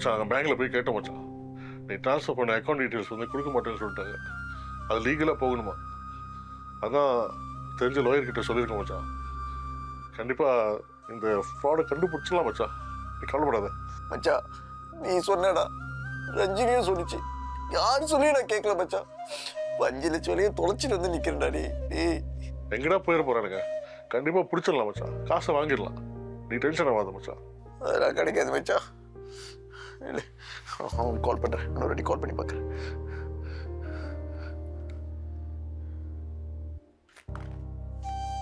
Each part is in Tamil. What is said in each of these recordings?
மச்சான் பேங்க்ல போய் கேட்டோம் மச்சான். நீ ட்ரான்ஸ்ஃபர் பண்ண அக்கௌண்ட் டீட்டெயில்ஸ் வந்து கொடுக்க மாட்டேன்னு சொல்லிட்டாங்க. அது லீகலாக போகணுமா? அதான் தெரிஞ்ச லாயர்கிட்ட சொல்லியிருக்கேன் மச்சான். கண்டிப்பாக இந்த ஃப்ராடை கண்டுபிடிச்சலாம் மச்சான். நீ கவலைப்படாத மச்சான். நீ சொன்னடா, ரஞ்சினியும் சொல்லிச்சு, யாரும் சொல்லி நான் கேட்கல மச்சான். 5 லட்சம் வரையும் தொலைச்சிட்டு வந்து நிற்கிறேன்டா நீ. எங்கடா போயிட போறானுங்க? கண்டிப்பாக பிடிச்சிடலாம் மச்சான், காசை வாங்கிடலாம். நீ டென்ஷன் ஆகாத மச்சான். அதெல்லாம் கிடைக்காது மச்சான். இல்லை, அவன் கால் பண்ணுறேன், இன்னொரு வாட்டி கால் பண்ணி பார்க்குறேன்.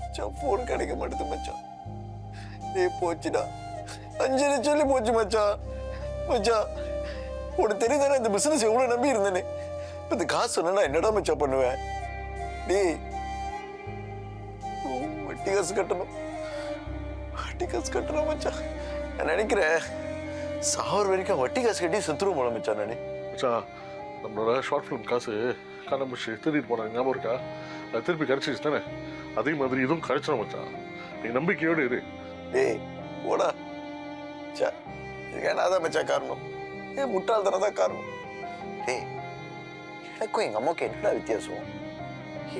மச்சான் ஃபோன் கிடைக்க மாட்டேது மச்சான். போச்சுடா, 5 லட்சம் போச்சு மச்சான். மச்சான் உனக்கு தெரியுதானே இந்த பிசினஸ் எவ்வளவு நம்பி இருந்தேன்னு. இப்ப இந்த காசு சொன்னா என்னடா மச்சான் பண்ணுவேன்? டேய், வட்டி காசு கட்டணும், வட்டி காசு கட்டணும் மச்சான். நான் நினைக்கிறேன் சாவர வரைக்கும் வட்டி காசு கட்டி செத்துருவோம் போல மச்சான். நானே மச்சான், நம்மளோட ஷார்ட் ஃபிலிம் காசு கண்ணம்பிச்சு திருடிட்டு போனாங்க, ஞாபகம் இருக்கா? அது திருப்பி கிடைச்சிச்சு தானே? அதே மாதிரி இதுவும் கிடைச்சிடும் மச்சான். நீ நம்பிக்கையோடு இரு. டேய் போடா மச்சா, இதுக்கு என்னதான் மச்சான் காரணம்? முட்டாள்தானே தான் காரணம். டேய், எனக்கும் எங்க அம்மாவுக்கு என்னடா வித்தியாசம்?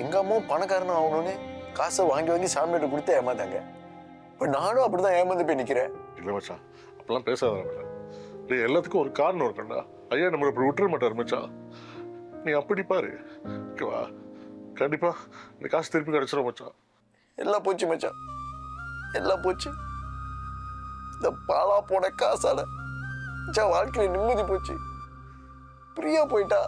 எங்க அம்மாவும் பணக்காரனும் ஆகணும்னு காசை வாங்கி வாங்கி சாமியாட்ட கொடுத்து ஏமாந்தாங்க. இப்ப நானும் அப்படிதான் ஏமாந்து போய் நிக்கிறேன். இல்லை மச்சான், அப்பெல்லாம் பேசாத மச்சான். டேய், எல்லாத்துக்கும் ஒரு காரணம் இருக்கண்டா. ஐயா நம்மளை இப்படி விட்டுற மாட்டார் மச்சான். நீ அப்படி பாரு, ஓகேவா? கண்டிப்பா இந்த காசு திருப்பி கிடைச்சிடும் மச்சான். எல்லாம் போச்சு மச்சான், எல்லாம் போச்சு. இந்த பாலா போன காசால மச்சான் வாழ்க்கையில நிம்மதி போச்சு. பிரியா போயிட்டா.